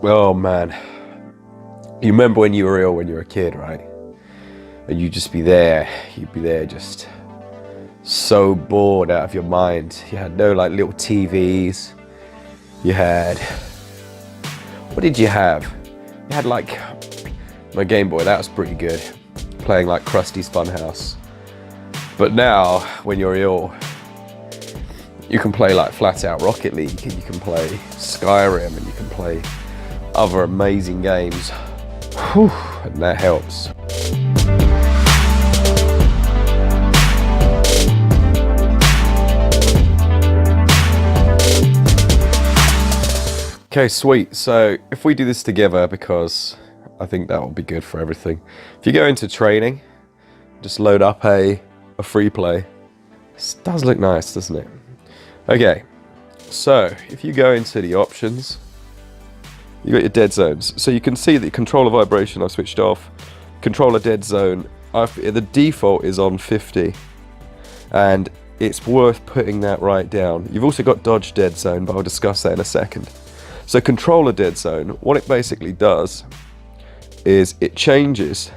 Oh man, you remember when you were ill when you were a kid, right? And you'd be there just so bored out of your mind. You had no like little TVs. You had, what did you have? You had like my Game Boy, that was pretty good. Playing like Krusty's Funhouse. But now, when you're ill, you can play like flat out Rocket League, and you can play Skyrim, and you can play other amazing games. Whew, and that helps. Okay, sweet. So if we do this together, because I think that will be good for everything. If you go into training, just load up a free play. This does look nice, doesn't it? Okay, so if you go into the options, you got your dead zones. So you can see the controller vibration I've switched off. Controller dead zone, the default is on 50. And it's worth putting that right down. You've also got dodge dead zone, but I'll discuss that in a second. So controller dead zone, what it basically does is it changes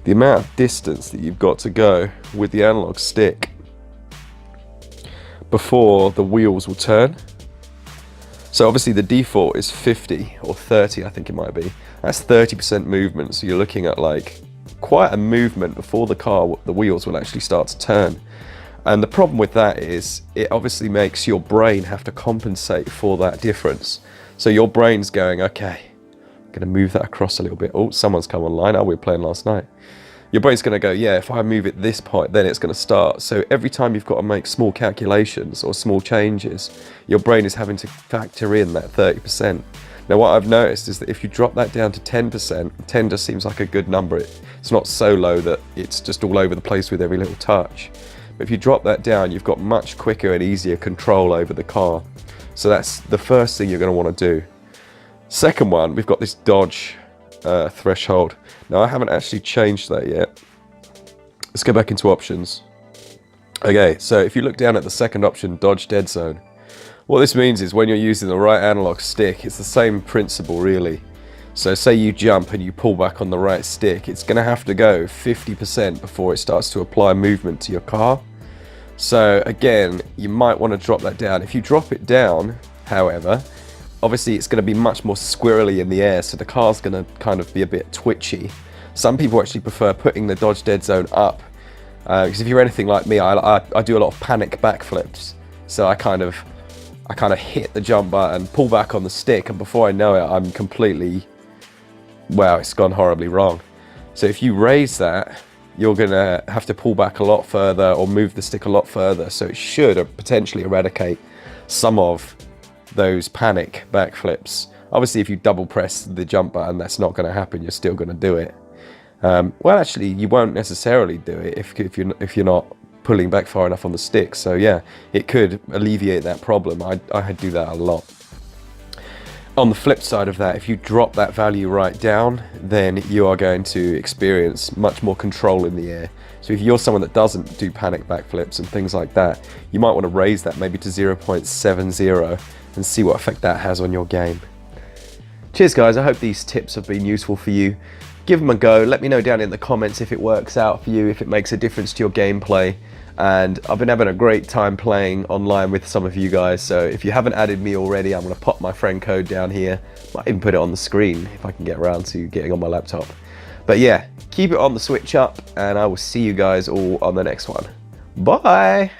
the amount of distance that you've got to go with the analog stick before the wheels will turn. So obviously the default is 50 or 30, I think it might be. That's 30% movement, so you're looking at like quite a movement before the wheels will actually start to turn. And the problem with that is it obviously makes your brain have to compensate for that difference. So your brain's going, okay, I'm gonna move that across a little bit. Oh, someone's come online. Oh, we were playing last night. Your brain's gonna go, yeah, if I move it this point, then it's gonna start. So every time you've got to make small calculations or small changes, your brain is having to factor in that 30%. Now what I've noticed is that if you drop that down to 10%, 10 just seems like a good number. It's not so low that it's just all over the place with every little touch. But if you drop that down, you've got much quicker and easier control over the car. So that's the first thing you're going to want to do. Second one, we've got this dodge threshold. Now I haven't actually changed that yet. Let's go back into options. Okay, so if you look down at the second option, dodge dead zone, what this means is when you're using the right analog stick, it's the same principle really. So say you jump and you pull back on the right stick, it's going to have to go 50% before it starts to apply movement to your car. So again, you might want to drop that down. If you drop it down, however, obviously it's going to be much more squirrely in the air, so the car's going to kind of be a bit twitchy. Some people actually prefer putting the dodge dead zone up, because if you're anything like me, I do a lot of panic backflips. So I kind of hit the jump button, pull back on the stick, and before I know it, I'm completely, wow, it's gone horribly wrong. So if you raise that, you're gonna have to pull back a lot further or move the stick a lot further. So it should potentially eradicate some of those panic backflips. Obviously, if you double press the jump button, that's not gonna happen. You're still gonna do it. Well, actually, you won't necessarily do it if you're not pulling back far enough on the stick. So yeah, it could alleviate that problem. I do that a lot. On the flip side of that, if you drop that value right down, then you are going to experience much more control in the air. So if you're someone that doesn't do panic backflips and things like that, you might want to raise that maybe to 0.70 and see what effect that has on your game. Cheers guys, I hope these tips have been useful for you. Give them a go, let me know down in the comments if it works out for you, if it makes a difference to your gameplay. And I've been having a great time playing online with some of you guys, so if you haven't added me already, I'm going to pop my friend code down here. Might even put it on the screen if I can get around to getting on my laptop. But yeah, keep it on the switch up, and I will see you guys all on the next one. Bye!